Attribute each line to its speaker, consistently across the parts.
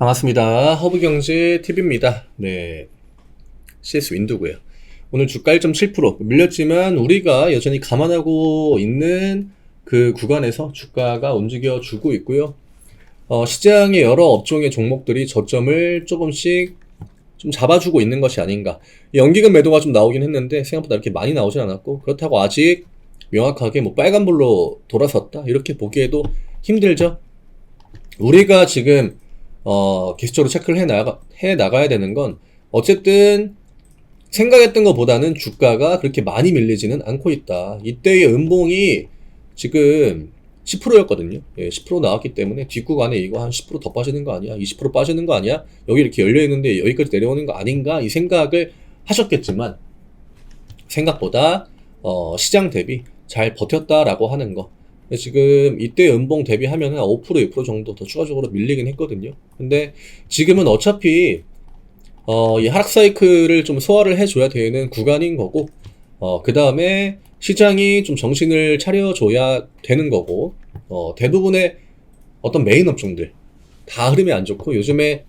Speaker 1: 반갑습니다. 허브경제TV입니다. 네, CS 윈도고요. 오늘 주가 1.7% 밀렸지만 우리가 여전히 감안하고 있는 그 구간에서 주가가 움직여주고 있고요. 시장의 여러 업종의 종목들이 저점을 조금씩 좀 잡아주고 있는 것이 아닌가. 연기금 매도가 좀 나오긴 했는데 생각보다 이렇게 많이 나오진 않았고, 그렇다고 아직 명확하게 뭐 빨간불로 돌아섰다 이렇게 보기에도 힘들죠. 우리가 지금 계속적으로 체크를 해 나가야 되는 건, 어쨌든 생각했던 것보다는 주가가 그렇게 많이 밀리지는 않고 있다. 이때의 음봉이 지금 10%였거든요. 예, 10% 나왔기 때문에 뒷구간에 이거 한 10% 더 빠지는 거 아니야? 20% 빠지는 거 아니야? 여기 이렇게 열려 있는데 여기까지 내려오는 거 아닌가? 이 생각을 하셨겠지만, 생각보다 시장 대비 잘 버텼다라고 하는 거. 지금 이때 음봉 대비하면 5% 6% 정도 더 추가적으로 밀리긴 했거든요. 근데 지금은 어차피 이 하락 사이클을 좀 소화를 해줘야 되는 구간인 거고, 그 다음에 시장이 좀 정신을 차려줘야 되는 거고, 대부분의 어떤 메인 업종들 다 흐름이 안 좋고, 요즘에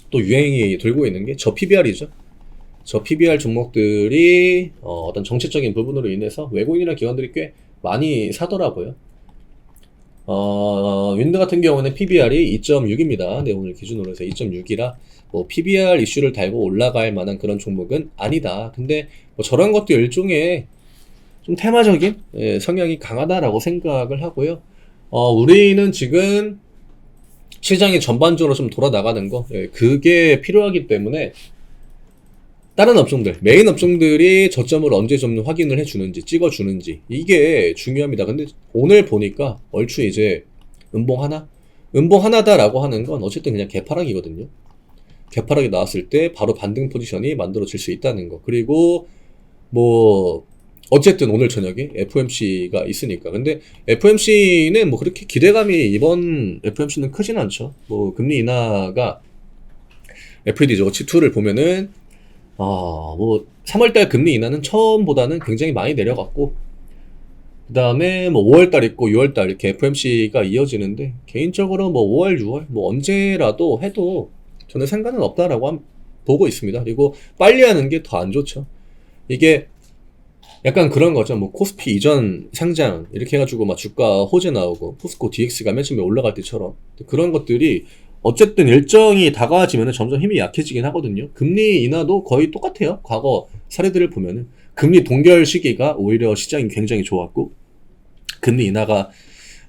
Speaker 1: 또 유행이 돌고 있는 게 저 PBR이죠. 저 PBR 종목들이 어떤 정책적인 부분으로 인해서 외국인이나 기관들이 꽤 많이 사더라고요. 윈드 같은 경우는 PBR이 2.6입니다. 네, 오늘 기준으로 해서 2.6이라 뭐 PBR 이슈를 달고 올라갈 만한 그런 종목은 아니다. 근데 뭐 저런 것도 일종의 좀 테마적인 성향이 강하다라고 생각을 하고요. 우리는 지금 시장이 전반적으로 좀 돌아 나가는 거, 그게 필요하기 때문에 다른 업종들, 메인 업종들이 저점을 언제 좀 확인을 해주는지, 찍어주는지, 이게 중요합니다. 근데 오늘 보니까 얼추 이제 음봉 하나다라고 하는 건 어쨌든 그냥 개파락이거든요. 개파락이 나왔을 때 바로 반등 포지션이 만들어질 수 있다는 거. 그리고 뭐 어쨌든 오늘 저녁에 FOMC가 있으니까. 근데 FOMC는 뭐 그렇게 기대감이 이번 FOMC는 크진 않죠. 뭐 금리 인하가 FED 저거2를 보면은 뭐 3월달 금리 인하는 처음보다는 굉장히 많이 내려갔고, 그 다음에 뭐 5월달 있고 6월달 이렇게 FOMC가 이어지는데, 개인적으로 뭐 5월 6월 뭐 언제라도 해도 저는 상관은 없다라고 보고 있습니다. 그리고 빨리 하는 게 더 안 좋죠. 이게 약간 그런 거죠. 뭐 코스피 이전 상장 이렇게 해가지고 막 주가 호재 나오고 포스코 DX가 맨 처음에 올라갈 때처럼, 그런 것들이 어쨌든 일정이 다가와지면 점점 힘이 약해지긴 하거든요. 금리 인하도 거의 똑같아요. 과거 사례들을 보면은 금리 동결 시기가 오히려 시장이 굉장히 좋았고, 금리 인하가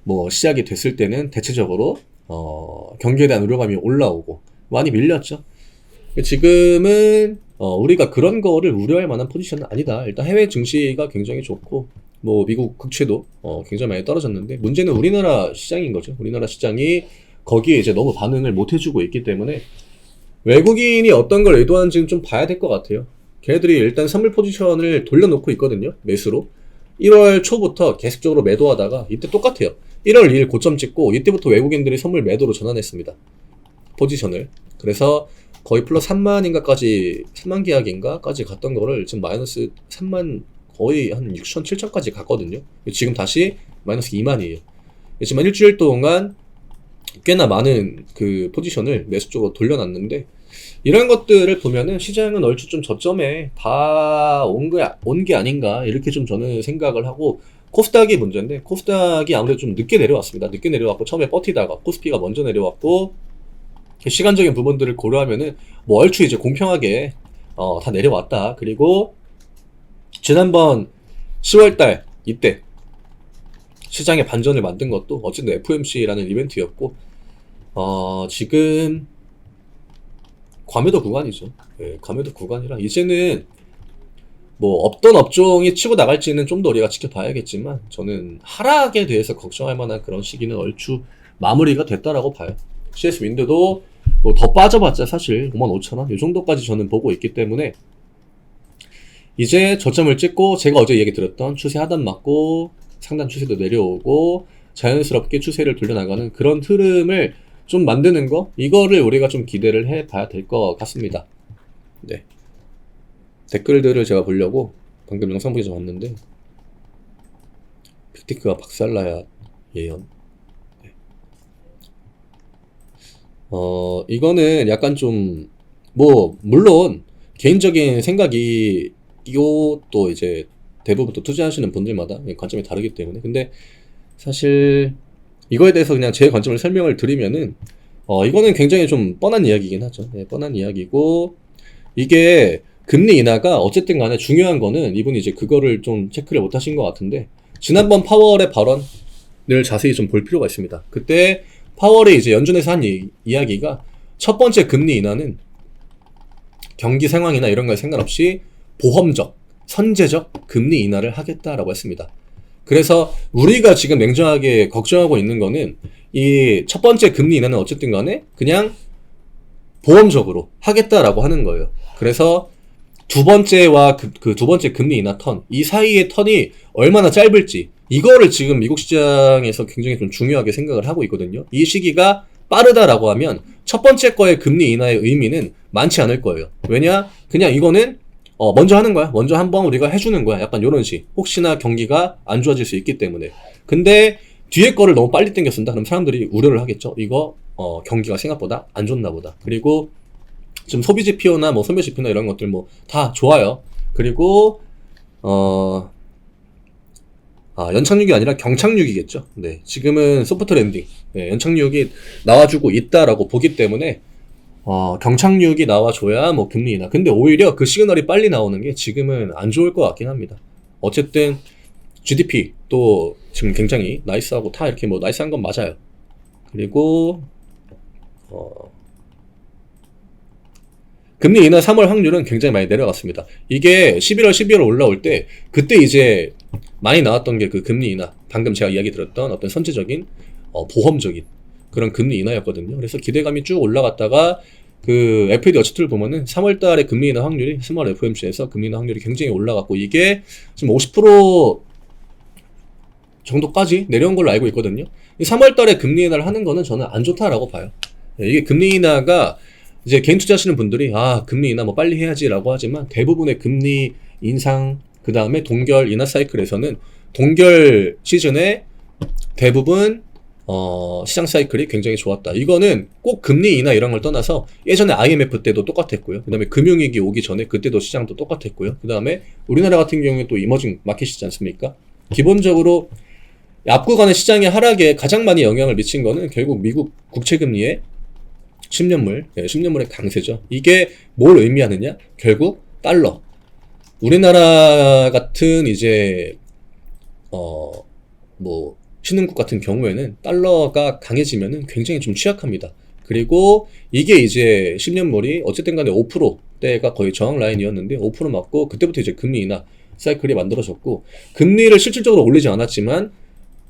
Speaker 1: 뭐 시작이 됐을 때는 대체적으로 경기에 대한 우려감이 올라오고 많이 밀렸죠. 지금은 우리가 그런 거를 우려할 만한 포지션은 아니다. 일단 해외 증시가 굉장히 좋고, 뭐 미국 국채도 굉장히 많이 떨어졌는데, 문제는 우리나라 시장인 거죠. 우리나라 시장이 거기에 이제 너무 반응을 못 해주고 있기 때문에 외국인이 어떤 걸 의도하는지는 좀 봐야 될 것 같아요. 걔네들이 일단 선물 포지션을 돌려놓고 있거든요. 매수로. 1월 초부터 계속적으로 매도하다가 이때 똑같아요. 1월 2일 고점 찍고 이때부터 외국인들이 선물 매도로 전환했습니다. 포지션을. 그래서 거의 플러스 3만인가까지, 3만 계약인가까지 갔던 거를 지금 마이너스 3만, 거의 한 6천, 7천까지 갔거든요. 지금 다시 마이너스 2만이에요. 하지만 일주일 동안 꽤나 많은 그 포지션을 매수 쪽으로 돌려놨는데, 이런 것들을 보면은 시장은 얼추 좀 저점에 다 온 게 아닌가, 이렇게 좀 저는 생각을 하고, 코스닥이 문제인데, 코스닥이 아무래도 좀 늦게 내려왔습니다. 늦게 내려왔고, 처음에 버티다가 코스피가 먼저 내려왔고, 시간적인 부분들을 고려하면은 뭐 얼추 이제 공평하게 다 내려왔다. 그리고 지난번 10월달 이때 시장의 반전을 만든 것도 어쨌든 FOMC라는 이벤트였고, 지금 과매도 구간이죠. 예, 과매도 구간이라 이제는 뭐 어떤 업종이 치고 나갈지는 좀 더 우리가 지켜봐야겠지만, 저는 하락에 대해서 걱정할 만한 그런 시기는 얼추 마무리가 됐다라고 봐요. CS 윈드도 뭐 더 빠져봤자 사실 55,000원 이 정도까지 저는 보고 있기 때문에, 이제 저점을 찍고 제가 어제 얘기 드렸던 추세 하단 맞고 상단 추세도 내려오고 자연스럽게 추세를 돌려나가는 그런 흐름을 좀 만드는 거, 이거를 우리가 좀 기대를 해봐야 될 것 같습니다. 네. 댓글들을 제가 보려고 방금 영상 보기 전 왔는데, 빅테크가 박살나야 예언. 네. 이거는 약간 좀, 뭐, 물론, 개인적인 생각이, 이것도 이제 대부분 또 투자하시는 분들마다 관점이 다르기 때문에. 근데 사실, 이거에 대해서 그냥 제 관점을 설명을 드리면은, 이거는 굉장히 좀 뻔한 이야기긴 하죠. 네, 뻔한 이야기고, 이게 금리 인하가 어쨌든 간에 중요한 거는 이분이 이제 그거를 좀 체크를 못 하신 것 같은데, 지난번 파월의 발언을 자세히 좀 볼 필요가 있습니다. 그때 파월이 이제 연준에서 한 이야기가 첫 번째 금리 인하는 경기 상황이나 이런 거에 상관없이 보험적, 선제적 금리 인하를 하겠다라고 했습니다. 그래서 우리가 지금 냉정하게 걱정하고 있는 거는 이 첫 번째 금리 인하는 어쨌든 간에 그냥 보험적으로 하겠다라고 하는 거예요. 그래서 두 번째와 그 두 번째 금리 인하 턴, 이 사이의 턴이 얼마나 짧을지, 이거를 지금 미국 시장에서 굉장히 좀 중요하게 생각을 하고 있거든요. 이 시기가 빠르다라고 하면 첫 번째 거의 금리 인하의 의미는 많지 않을 거예요. 왜냐? 그냥 이거는 먼저 하는 거야. 먼저 한번 우리가 해주는 거야. 약간 요런 식. 혹시나 경기가 안 좋아질 수 있기 때문에. 근데 뒤에 거를 너무 빨리 당겼습니다. 그럼 사람들이 우려를 하겠죠. 이거 경기가 생각보다 안 좋나 보다. 그리고 지금 소비 지표나 뭐 선별 지표나 이런 것들 뭐 다 좋아요. 그리고 연착륙이 아니라 경착륙이겠죠. 네, 지금은 소프트 랜딩, 네, 연착륙이 나와주고 있다라고 보기 때문에 경착륙이 나와줘야 뭐 금리 인하. 근데 오히려 그 시그널이 빨리 나오는 게 지금은 안 좋을 것 같긴 합니다. 어쨌든 GDP 또 지금 굉장히 나이스하고 다 이렇게 뭐 나이스한 건 맞아요. 그리고 금리 인하 3월 확률은 굉장히 많이 내려갔습니다. 이게 11월, 12월 올라올 때 그때 이제 많이 나왔던 게 그 금리 인하, 방금 제가 이야기 들었던 어떤 선제적인 보험적인 그런 금리 인하였거든요. 그래서 기대감이 쭉 올라갔다가 그 FED 어치트를 보면은 3월 달에 금리 인하 확률이 스몰 FOMC에서 금리 인하 확률이 굉장히 올라갔고 이게 지금 50% 정도까지 내려온 걸로 알고 있거든요. 3월 달에 금리 인하를 하는 거는 저는 안 좋다라고 봐요. 이게 금리 인하가 이제 개인 투자하시는 분들이 금리 인하 뭐 빨리 해야지라고 하지만 대부분의 금리 인상 그 다음에 동결 인하 사이클에서는 동결 시즌에 대부분 시장 사이클이 굉장히 좋았다. 이거는 꼭 금리 인하 이런 걸 떠나서 예전에 IMF 때도 똑같았고요. 그 다음에 금융위기 오기 전에 그때도 시장도 똑같았고요. 그 다음에 우리나라 같은 경우에 또 이머징 마켓이지 않습니까? 기본적으로 앞구간의 시장의 하락에 가장 많이 영향을 미친 거는 결국 미국 국채금리의 10년물의 강세죠. 이게 뭘 의미하느냐? 결국 달러. 우리나라 같은 이제 뭐 신흥국 같은 경우에는 달러가 강해지면은 굉장히 좀 취약합니다. 그리고 이게 이제 10년물이 어쨌든 간에 5%대가 거의 저항 라인이었는데 5% 맞고 그때부터 이제 금리 인하 사이클이 만들어졌고 금리를 실질적으로 올리지 않았지만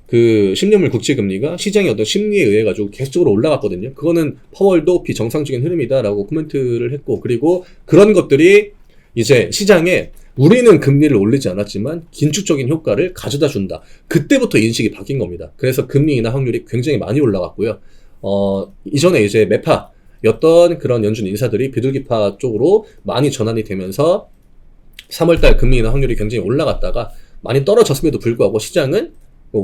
Speaker 1: 그 10년물 국채금리가 시장의 어떤 심리에 의해 가지고 계속적으로 올라갔거든요. 그거는 파월도 비정상적인 흐름이다라고 코멘트를 했고 그리고 그런 것들이 이제 시장에 우리는 금리를 올리지 않았지만 긴축적인 효과를 가져다 준다. 그때부터 인식이 바뀐 겁니다. 그래서 금리 인하 확률이 굉장히 많이 올라갔고요. 이전에 이제 매파였던 그런 연준 인사들이 비둘기파 쪽으로 많이 전환이 되면서 3월달 금리 인하 확률이 굉장히 올라갔다가 많이 떨어졌음에도 불구하고 시장은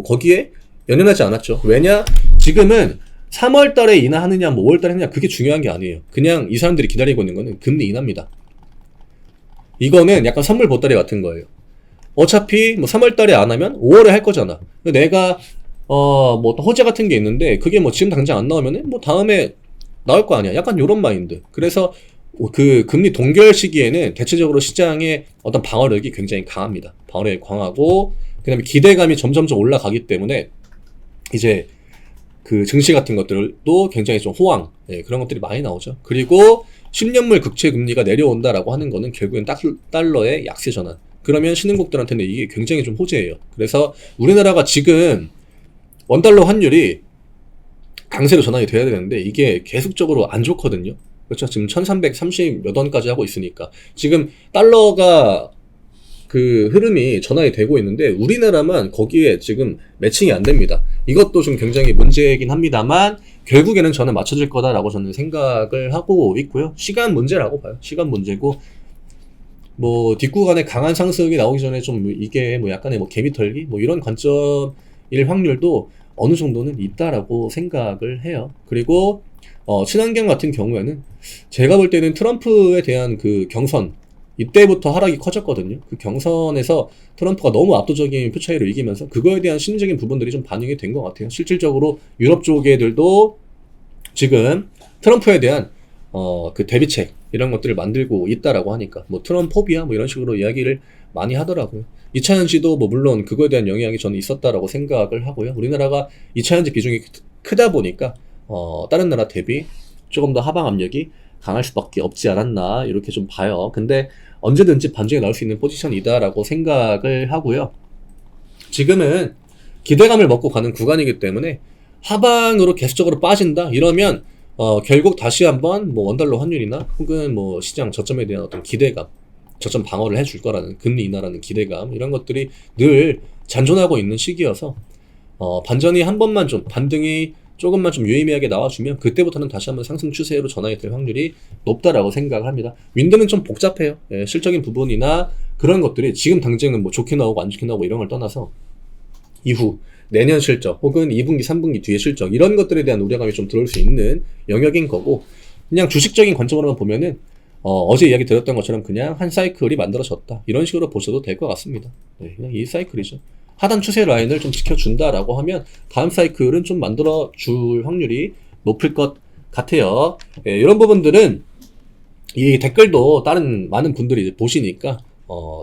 Speaker 1: 거기에 연연하지 않았죠. 왜냐? 지금은 3월 달에 인하하느냐, 뭐 5월 달에 하느냐, 그게 중요한 게 아니에요. 그냥 이 사람들이 기다리고 있는 거는 금리 인하입니다. 이거는 약간 선물 보따리 같은 거예요. 어차피 뭐 3월 달에 안 하면 5월에 할 거잖아. 내가, 뭐 어떤 호재 같은 게 있는데, 그게 뭐 지금 당장 안 나오면은 뭐 다음에 나올 거 아니야. 약간 요런 마인드. 그래서 그 금리 동결 시기에는 대체적으로 시장의 어떤 방어력이 굉장히 강합니다. 방어력이 강하고, 그 다음에 기대감이 점점점 올라가기 때문에 이제 그 증시 같은 것들도 굉장히 좀 호황, 그런 것들이 많이 나오죠. 그리고 10년물 국채 금리가 내려온다라고 하는 거는 결국엔 달러의 약세 전환. 그러면 신흥국들한테는 이게 굉장히 좀 호재예요. 그래서 우리나라가 지금 원달러 환율이 강세로 전환이 돼야 되는데 이게 계속적으로 안 좋거든요. 그렇죠. 지금 1330 몇 원까지 하고 있으니까 지금 달러가 그 흐름이 전환이 되고 있는데 우리나라만 거기에 지금 매칭이 안 됩니다. 이것도 좀 굉장히 문제이긴 합니다만 결국에는 저는 맞춰질 거다라고 저는 생각을 하고 있고요. 시간 문제라고 봐요. 시간 문제고 뭐 뒷구간에 강한 상승이 나오기 전에 좀 이게 뭐 약간의 뭐 개미 털기 뭐 이런 관점일 확률도 어느 정도는 있다라고 생각을 해요. 그리고 친환경 같은 경우에는 제가 볼 때는 트럼프에 대한 그 경선 이때부터 하락이 커졌거든요. 그 경선에서 트럼프가 너무 압도적인 표 차이로 이기면서 그거에 대한 심리적인 부분들이 좀 반영이 된 것 같아요. 실질적으로 유럽 쪽애들도 지금 트럼프에 대한 그 대비책 이런 것들을 만들고 있다라고 하니까 뭐 트럼포비아 뭐 이런 식으로 이야기를 많이 하더라고요. 2차 연시도 뭐 물론 그거에 대한 영향이 저는 있었다라고 생각을 하고요. 우리나라가 2차 연시 비중이 크다 보니까 다른 나라 대비 조금 더 하방 압력이 강할 수밖에 없지 않았나 이렇게 좀 봐요. 근데 언제든지 반전이 나올 수 있는 포지션이다라고 생각을 하고요. 지금은 기대감을 먹고 가는 구간이기 때문에 하방으로 계속적으로 빠진다 이러면 결국 다시 한번 뭐 원달러 환율이나 혹은 뭐 시장 저점에 대한 어떤 기대감, 저점 방어를 해줄 거라는 금리 인하라는 기대감 이런 것들이 늘 잔존하고 있는 시기여서 반전이 한 번만 좀 반등이 조금만 좀 유의미하게 나와주면 그때부터는 다시 한번 상승 추세로 전환이 될 확률이 높다라고 생각을 합니다. 윈드는 좀 복잡해요. 예, 실적인 부분이나 그런 것들이 지금 당장은 뭐 좋게 나오고 안 좋게 나오고 이런 걸 떠나서 이후 내년 실적 혹은 2분기, 3분기 뒤의 실적 이런 것들에 대한 우려감이 좀 들어올 수 있는 영역인 거고 그냥 주식적인 관점으로만 보면은 어제 이야기 드렸던 것처럼 그냥 한 사이클이 만들어졌다 이런 식으로 보셔도 될 것 같습니다. 네, 그냥 이 사이클이죠. 하단 추세 라인을 좀 지켜준다라고 하면 다음 사이클은 좀 만들어줄 확률이 높을 것 같아요. 네, 이런 부분들은 이 댓글도 다른 많은 분들이 보시니까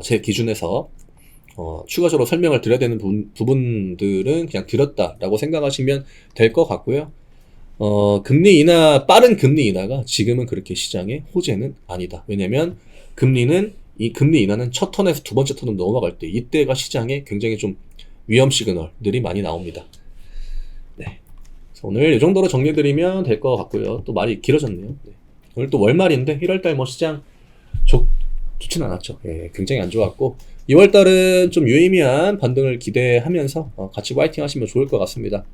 Speaker 1: 제 기준에서 추가적으로 설명을 드려야 되는 부분들은 그냥 드렸다라고 생각하시면 될 것 같고요. 금리 인하, 빠른 금리 인하가 지금은 그렇게 시장의 호재는 아니다. 왜냐면 이 금리 인하는 첫 턴에서 두 번째 턴으로 넘어갈 때 이때가 시장에 굉장히 좀 위험 시그널들이 많이 나옵니다. 네. 그래서 오늘 이 정도로 정리해드리면 될 것 같고요. 또 말이 길어졌네요. 네. 오늘 또 월말인데 1월달 뭐 시장 좋진 않았죠. 예, 굉장히 안 좋았고 2월달은 좀 유의미한 반등을 기대하면서 같이 화이팅 하시면 좋을 것 같습니다.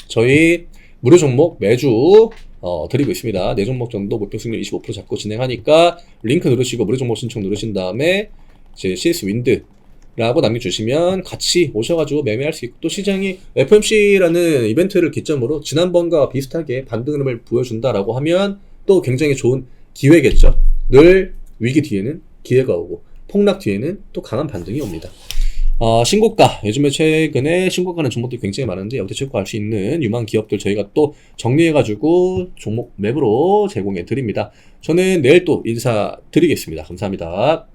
Speaker 1: 저희 무료 종목 매주 드리고 있습니다. 4종목 정도 목표 수익률 25% 잡고 진행하니까 링크 누르시고 무료 종목 신청 누르신 다음에 이제 CS 윈드라고 남겨주시면 같이 오셔가지고 매매할 수 있고 또 시장이 FOMC라는 이벤트를 기점으로 지난번과 비슷하게 반등 흐름을 보여준다라고 하면 또 굉장히 좋은 기회겠죠. 늘 위기 뒤에는 기회가 오고 폭락 뒤에는 또 강한 반등이 옵니다. 신고가 요즘에 최근에 신고가는 종목들이 굉장히 많은데 역대 최고 할 수 있는 유망 기업들 저희가 또 정리해가지고 종목 맵으로 제공해 드립니다. 저는 내일 또 인사드리겠습니다. 감사합니다.